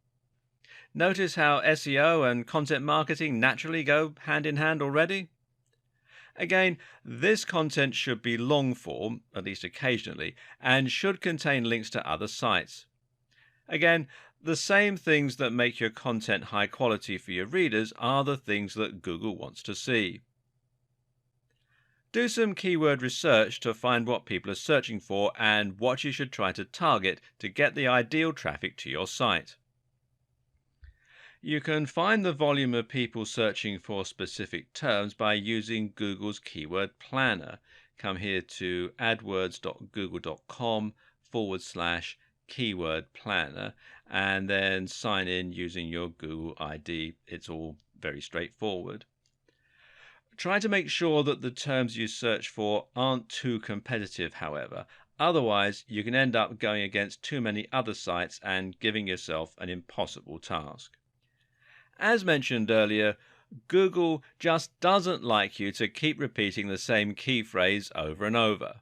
Notice how SEO and content marketing naturally go hand in hand already? Again, this content should be long form, at least occasionally, and should contain links to other sites. Again, the same things that make your content high quality for your readers are the things that Google wants to see. Do some keyword research to find what people are searching for and what you should try to target to get the ideal traffic to your site. You can find the volume of people searching for specific terms by using Google's keyword planner. Come here to adwords.google.com/keyword planner and then sign in using your Google ID. It's all very straightforward. Try to make sure that the terms you search for aren't too competitive, however. Otherwise, you can end up going against too many other sites and giving yourself an impossible task. As mentioned earlier, Google just doesn't like you to keep repeating the same key phrase over and over.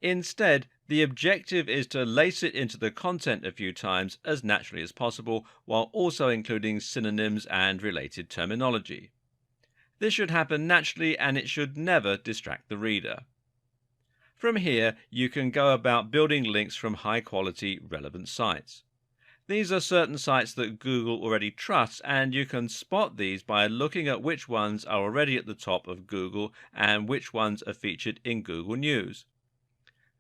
Instead, the objective is to lace it into the content a few times as naturally as possible, while also including synonyms and related terminology. This should happen naturally and it should never distract the reader. From here, you can go about building links from high-quality, relevant sites. These are certain sites that Google already trusts, and you can spot these by looking at which ones are already at the top of Google and which ones are featured in Google News.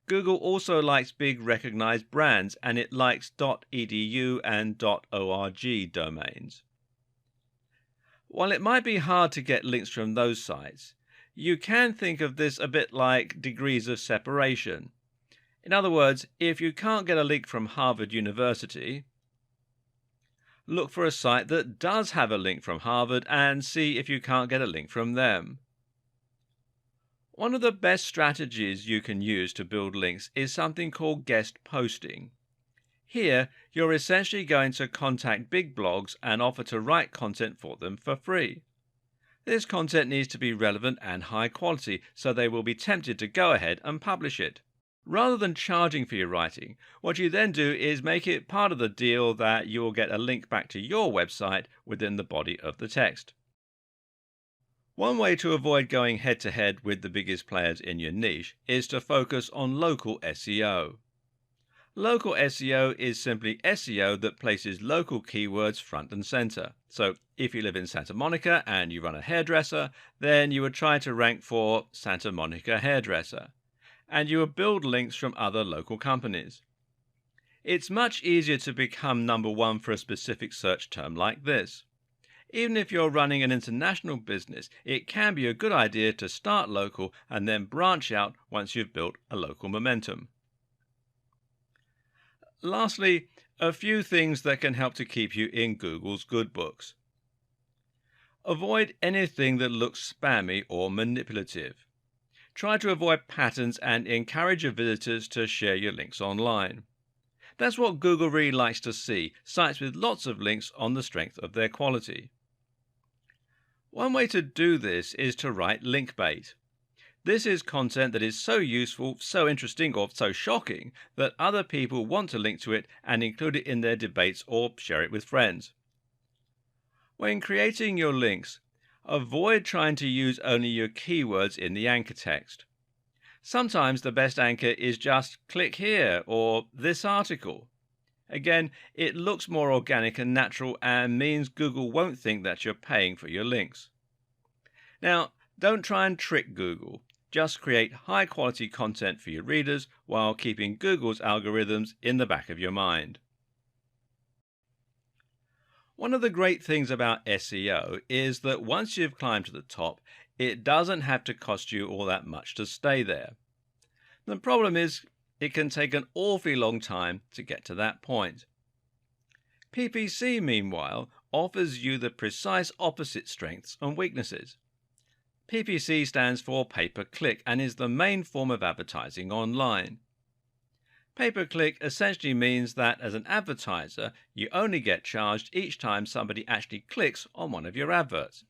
Google also likes big recognized brands, and it likes .edu and .org domains. While it might be hard to get links from those sites, you can think of this a bit like degrees of separation. In other words, if you can't get a link from Harvard University, look for a site that does have a link from Harvard and see if you can't get a link from them. One of the best strategies you can use to build links is something called guest posting. Here, you're essentially going to contact big blogs and offer to write content for them for free. This content needs to be relevant and high quality, so they will be tempted to go ahead and publish it. Rather than charging for your writing, what you then do is make it part of the deal that you will get a link back to your website within the body of the text. One way to avoid going head-to-head with the biggest players in your niche is to focus on local SEO. Local SEO is simply SEO that places local keywords front and center. So if you live in Santa Monica and you run a hairdresser, then you would try to rank for Santa Monica hairdresser, and you will build links from other local companies. It's much easier to become number one for a specific search term like this. Even if you're running an international business, it can be a good idea to start local and then branch out once you've built a local momentum. Lastly, a few things that can help to keep you in Google's good books. Avoid anything that looks spammy or manipulative. Try to avoid patterns and encourage your visitors to share your links online. That's what Google really likes to see, sites with lots of links on the strength of their quality. One way to do this is to write link bait. This is content that is so useful, so interesting, or so shocking that other people want to link to it and include it in their debates or share it with friends. When creating your links, avoid trying to use only your keywords in the anchor text. Sometimes the best anchor is just click here or this article. Again, it looks more organic and natural and means Google won't think that you're paying for your links. Now, don't try and trick Google. Just create high quality content for your readers while keeping Google's algorithms in the back of your mind. One of the great things about SEO is that once you've climbed to the top, it doesn't have to cost you all that much to stay there. The problem is it can take an awfully long time to get to that point. PPC, meanwhile, offers you the precise opposite strengths and weaknesses. PPC stands for pay-per-click and is the main form of advertising online. Pay-per-click essentially means that as an advertiser, you only get charged each time somebody actually clicks on one of your adverts.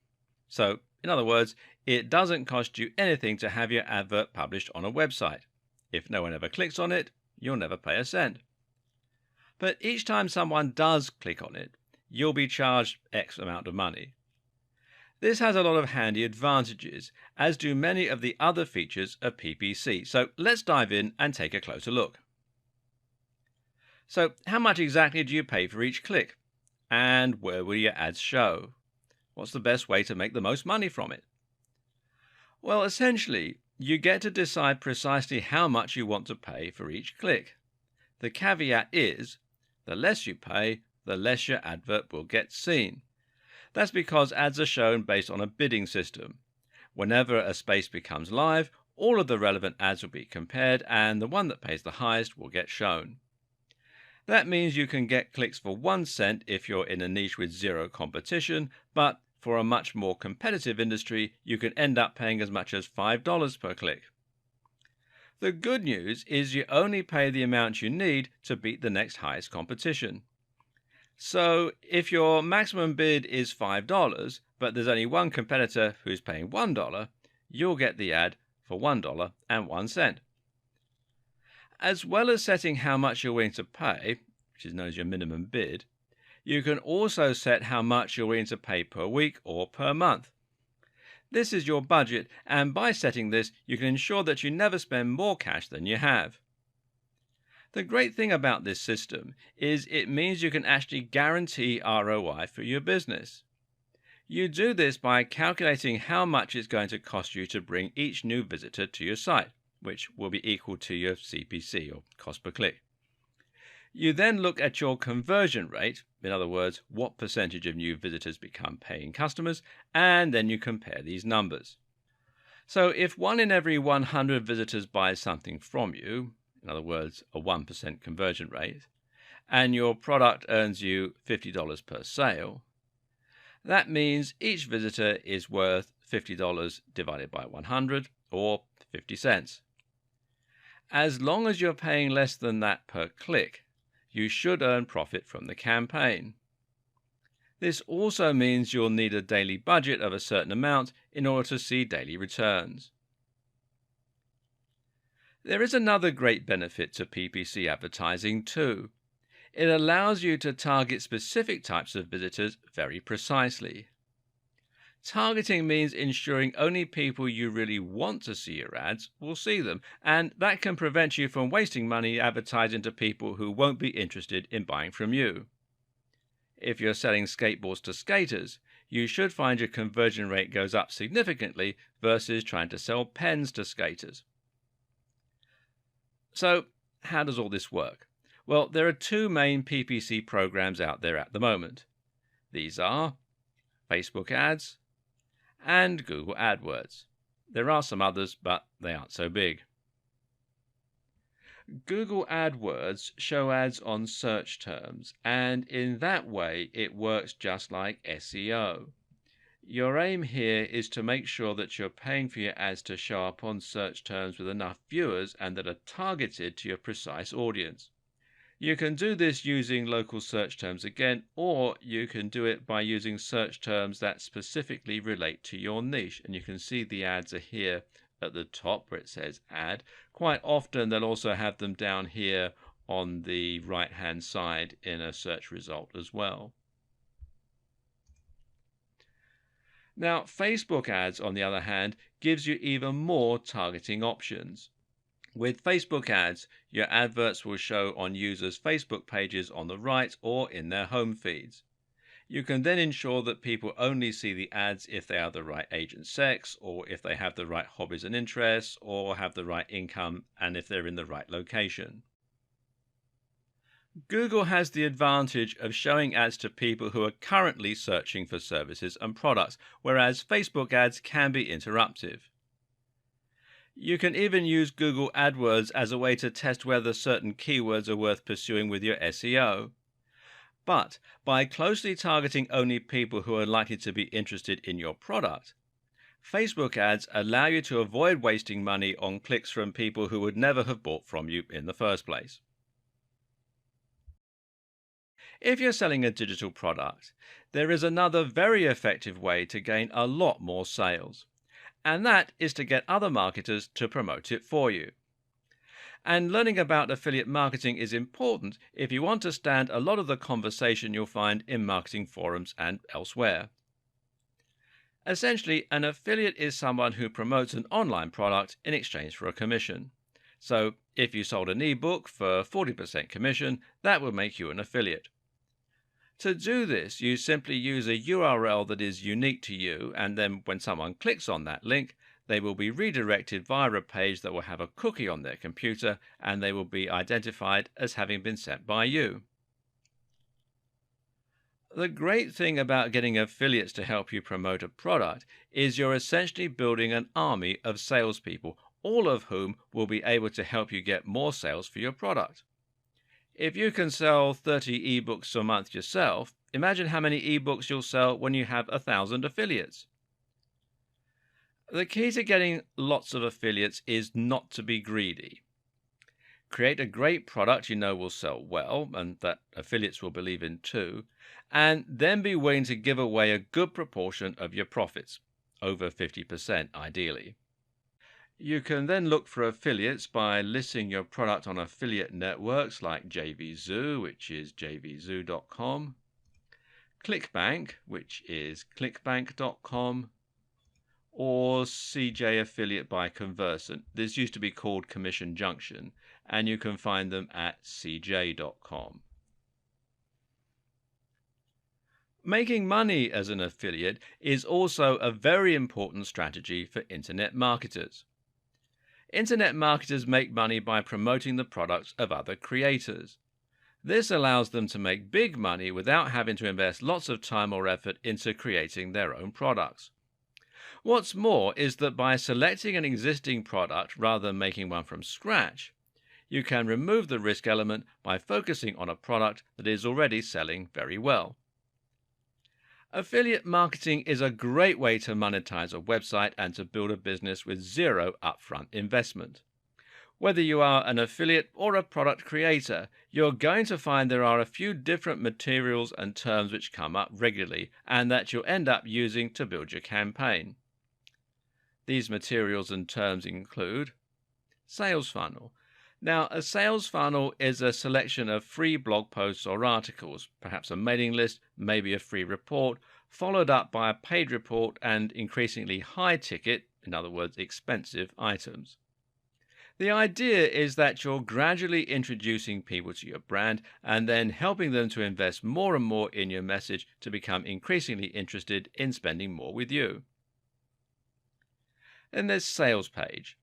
So, in other words, it doesn't cost you anything to have your advert published on a website. If no one ever clicks on it, you'll never pay a cent. But each time someone does click on it, you'll be charged X amount of money. This has a lot of handy advantages, as do many of the other features of PPC. So let's dive in and take a closer look. So how much exactly do you pay for each click? And where will your ads show? What's the best way to make the most money from it? Well, essentially, you get to decide precisely how much you want to pay for each click. The caveat is, the less you pay, the less your advert will get seen. That's because ads are shown based on a bidding system. Whenever a space becomes live, all of the relevant ads will be compared, and the one that pays the highest will get shown. That means you can get clicks for 1 cent if you're in a niche with zero competition, but for a much more competitive industry, you can end up paying as much as $5 per click. The good news is you only pay the amount you need to beat the next highest competition. So if your maximum bid is $5, but there's only one competitor who's paying $1, you'll get the ad for $1.01. As well as setting how much you're willing to pay, which is known as your minimum bid, you can also set how much you're willing to pay per week or per month. This is your budget, and by setting this, you can ensure that you never spend more cash than you have. The great thing about this system is it means you can actually guarantee ROI for your business. You do this by calculating how much it's going to cost you to bring each new visitor to your site, which will be equal to your CPC, or cost per click. You then look at your conversion rate, in other words, what percentage of new visitors become paying customers, and then you compare these numbers. So if 1 in every 100 visitors buys something from you, in other words, a 1% conversion rate, and your product earns you $50 per sale, that means each visitor is worth $50 divided by 100, or 50 cents. As long as you're paying less than that per click, you should earn profit from the campaign. This also means you'll need a daily budget of a certain amount in order to see daily returns. There is another great benefit to PPC advertising too. It allows you to target specific types of visitors very precisely. Targeting means ensuring only people you really want to see your ads will see them, and that can prevent you from wasting money advertising to people who won't be interested in buying from you. If you're selling skateboards to skaters, you should find your conversion rate goes up significantly versus trying to sell pens to skaters. So, how does all this work? Well, there are 2 main PPC programs out there at the moment. These are Facebook ads and Google AdWords. There are some others, but they aren't so big. Google AdWords show ads on search terms, and in that way it works just like SEO. Your aim here is to make sure that you're paying for your ads to show up on search terms with enough viewers and that are targeted to your precise audience. You can do this using local search terms again, or you can do it by using search terms that specifically relate to your niche. And you can see the ads are here at the top where it says ad. Quite often they'll also have them down here on the right hand side in a search result as well. Now, Facebook ads, on the other hand, gives you even more targeting options. With Facebook ads, your adverts will show on users' Facebook pages on the right or in their home feeds. You can then ensure that people only see the ads if they are the right age and sex, or if they have the right hobbies and interests, or have the right income, and if they're in the right location. Google has the advantage of showing ads to people who are currently searching for services and products, whereas Facebook ads can be interruptive. You can even use Google AdWords as a way to test whether certain keywords are worth pursuing with your SEO. But by closely targeting only people who are likely to be interested in your product, Facebook ads allow you to avoid wasting money on clicks from people who would never have bought from you in the first place. If you're selling a digital product, there is another very effective way to gain a lot more sales, and that is to get other marketers to promote it for you. And learning about affiliate marketing is important if you want to stand a lot of the conversation you'll find in marketing forums and elsewhere. Essentially, an affiliate is someone who promotes an online product in exchange for a commission. So, if you sold an ebook for 40% commission, that would make you an affiliate. To do this, you simply use a URL that is unique to you, and then when someone clicks on that link, they will be redirected via a page that will have a cookie on their computer, and they will be identified as having been sent by you. The great thing about getting affiliates to help you promote a product is you're essentially building an army of salespeople, all of whom will be able to help you get more sales for your product. If you can sell 30 ebooks a month yourself, imagine how many ebooks you'll sell when you have 1,000 affiliates. The key to getting lots of affiliates is not to be greedy. Create a great product you know will sell well, and that affiliates will believe in too, and then be willing to give away a good proportion of your profits, over 50% ideally. You can then look for affiliates by listing your product on affiliate networks like JVZoo, which is jvzoo.com, ClickBank, which is clickbank.com, or CJ Affiliate by Conversant. This used to be called Commission Junction, and you can find them at cj.com. Making money as an affiliate is also a very important strategy for internet marketers. Internet marketers make money by promoting the products of other creators. This allows them to make big money without having to invest lots of time or effort into creating their own products. What's more is that by selecting an existing product rather than making one from scratch, you can remove the risk element by focusing on a product that is already selling very well. Affiliate marketing is a great way to monetize a website and to build a business with zero upfront investment. Whether you are an affiliate or a product creator, you're going to find there are a few different materials and terms which come up regularly and that you'll end up using to build your campaign. These materials and terms include sales funnel. Now, a sales funnel is a selection of free blog posts or articles, perhaps a mailing list, maybe a free report, followed up by a paid report and increasingly high ticket, in other words, expensive items. The idea is that you're gradually introducing people to your brand and then helping them to invest more and more in your message to become increasingly interested in spending more with you. Then there's sales page.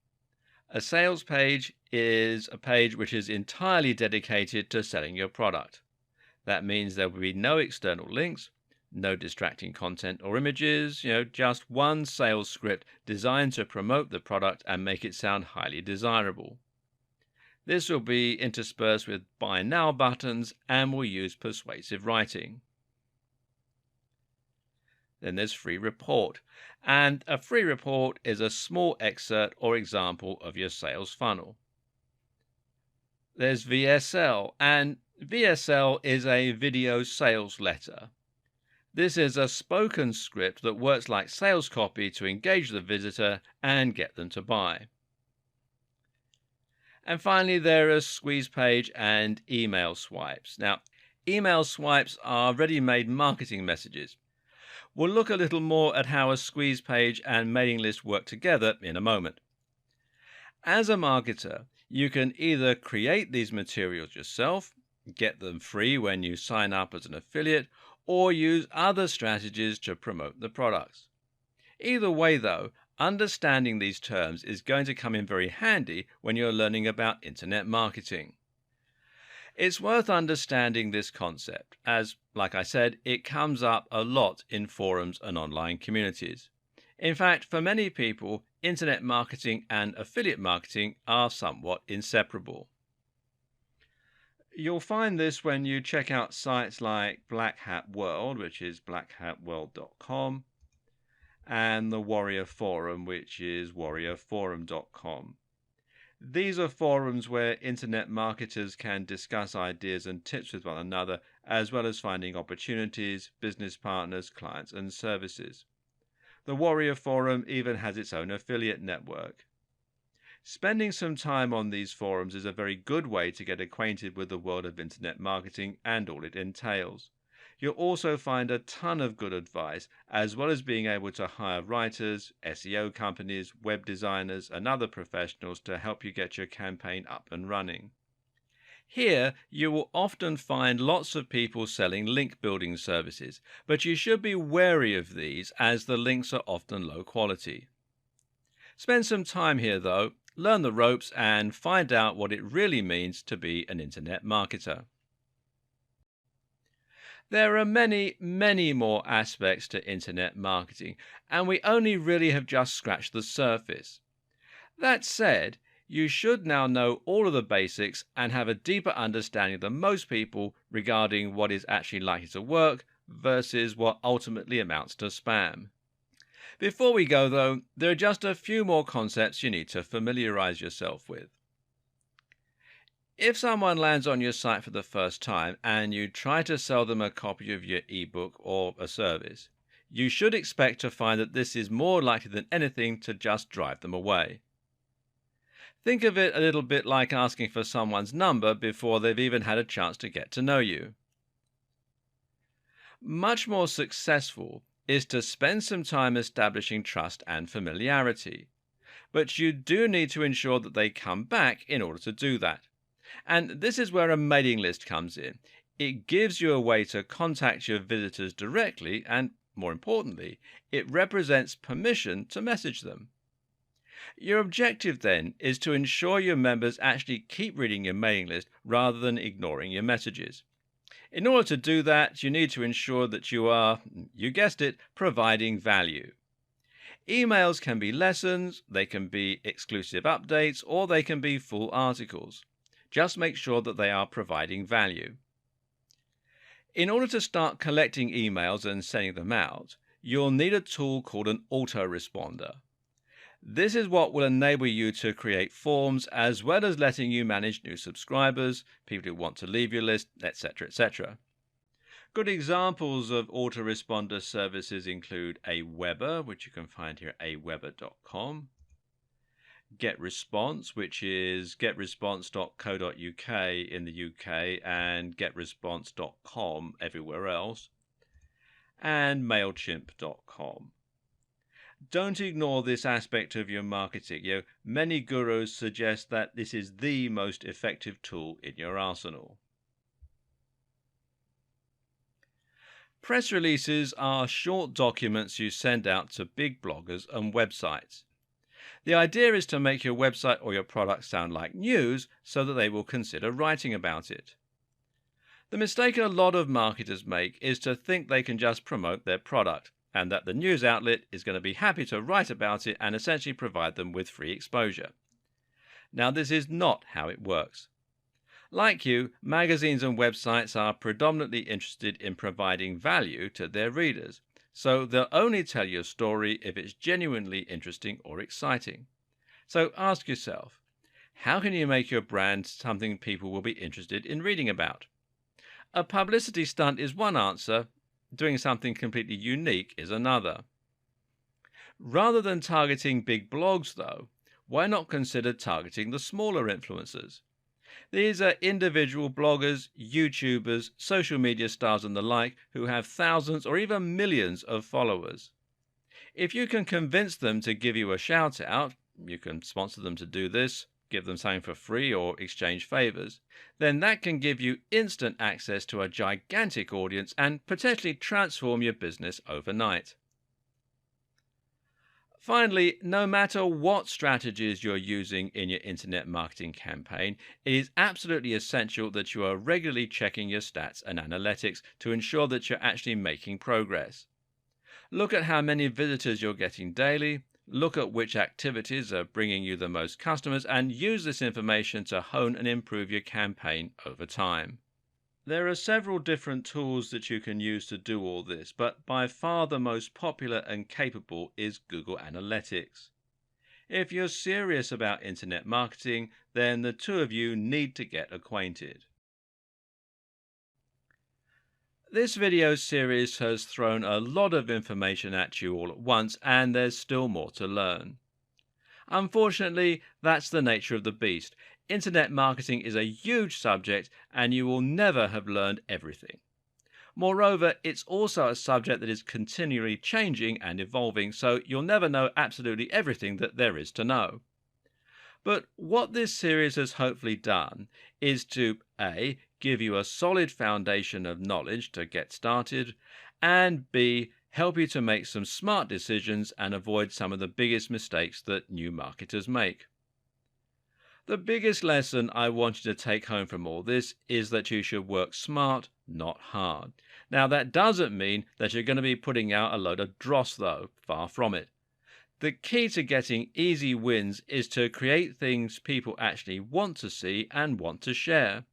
A sales page is a page which is entirely dedicated to selling your product. That means there will be no external links, no distracting content or images, just one sales script designed to promote the product and make it sound highly desirable. This will be interspersed with buy now buttons and will use persuasive writing. Then there's free report. And a free report is a small excerpt or example of your sales funnel. There's VSL, and VSL is a video sales letter. This is a spoken script that works like sales copy to engage the visitor and get them to buy. And finally, there are squeeze page and email swipes. Now, email swipes are ready-made marketing messages. We'll look a little more at how a squeeze page and mailing list work together in a moment. As a marketer, you can either create these materials yourself, get them free when you sign up as an affiliate, or use other strategies to promote the products. Either way, though, understanding these terms is going to come in very handy when you're learning about internet marketing. It's worth understanding this concept as, like I said, it comes up a lot in forums and online communities. In fact, for many people, internet marketing and affiliate marketing are somewhat inseparable. You'll find this when you check out sites like Black Hat World, which is blackhatworld.com, and the Warrior Forum, which is warriorforum.com. These are forums where internet marketers can discuss ideas and tips with one another, as well as finding opportunities, business partners, clients, and services. The Warrior Forum even has its own affiliate network. Spending some time on these forums is a very good way to get acquainted with the world of internet marketing and all it entails. You'll also find a ton of good advice, as well as being able to hire writers, SEO companies, web designers, and other professionals to help you get your campaign up and running. Here, you will often find lots of people selling link building services, but you should be wary of these as the links are often low quality. Spend some time here though, learn the ropes, and find out what it really means to be an internet marketer. There are many, many more aspects to internet marketing, and we only really have just scratched the surface. That said, you should now know all of the basics and have a deeper understanding than most people regarding what is actually likely to work versus what ultimately amounts to spam. Before we go though, there are just a few more concepts you need to familiarize yourself with. If someone lands on your site for the first time and you try to sell them a copy of your ebook or a service, you should expect to find that this is more likely than anything to just drive them away. Think of it a little bit like asking for someone's number before they've even had a chance to get to know you. Much more successful is to spend some time establishing trust and familiarity, but you do need to ensure that they come back in order to do that. And this is where a mailing list comes in. It gives you a way to contact your visitors directly, and more importantly, it represents permission to message them. Your objective then is to ensure your members actually keep reading your mailing list rather than ignoring your messages. In order to do that, you need to ensure that you are, you guessed it, providing value. Emails can be lessons, they can be exclusive updates, or they can be full articles. Just make sure that they are providing value. In order to start collecting emails and sending them out, you'll need a tool called an autoresponder. This is what will enable you to create forms as well as letting you manage new subscribers, people who want to leave your list, etc., etc. Good examples of autoresponder services include Aweber, which you can find here at aweber.com, GetResponse, which is getresponse.co.uk in the UK and getresponse.com everywhere else, and mailchimp.com. Don't ignore this aspect of your marketing. Many gurus suggest that this is the most effective tool in your arsenal. Press releases are short documents you send out to big bloggers and websites. The idea is to make your website or your product sound like news so that they will consider writing about it. The mistake a lot of marketers make is to think they can just promote their product and that the news outlet is going to be happy to write about it and essentially provide them with free exposure. Now, this is not how it works. Like you, magazines and websites are predominantly interested in providing value to their readers, so they'll only tell you a story if it's genuinely interesting or exciting. So ask yourself, how can you make your brand something people will be interested in reading about? A publicity stunt is one answer, doing something completely unique is another. Rather than targeting big blogs though, why not consider targeting the smaller influencers? These are individual bloggers, YouTubers, social media stars and the like who have thousands or even millions of followers. If you can convince them to give you a shout out, you can sponsor them to do this, give them something for free or exchange favors, then that can give you instant access to a gigantic audience and potentially transform your business overnight. Finally, no matter what strategies you're using in your internet marketing campaign, it is absolutely essential that you are regularly checking your stats and analytics to ensure that you're actually making progress. Look at how many visitors you're getting daily, Look at which activities are bringing you the most customers and use this information to hone and improve your campaign over time. There are several different tools that you can use to do all this, but by far the most popular and capable is Google Analytics. If you're serious about internet marketing, then the two of you need to get acquainted. This video series has thrown a lot of information at you all at once, and there's still more to learn. Unfortunately, that's the nature of the beast. Internet marketing is a huge subject, and you will never have learned everything. Moreover, it's also a subject that is continually changing and evolving, so you'll never know absolutely everything that there is to know. But what this series has hopefully done is to A. give you a solid foundation of knowledge to get started, and B. help you to make some smart decisions and avoid some of the biggest mistakes that new marketers make. The biggest lesson I want you to take home from all this is that you should work smart, not hard. Now, that doesn't mean that you're going to be putting out a load of dross, though. Far from it. The key to getting easy wins is to create things people actually want to see and want to share.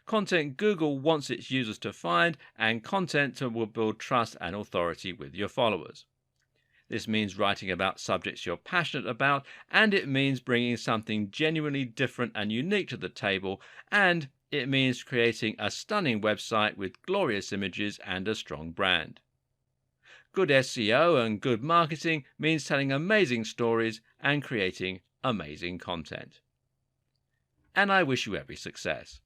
Content Google wants its users to find, and content that will build trust and authority with your followers. This means writing about subjects you're passionate about, and it means bringing something genuinely different and unique to the table, and it means creating a stunning website with glorious images and a strong brand. Good SEO and good marketing means telling amazing stories and creating amazing content. And I wish you every success.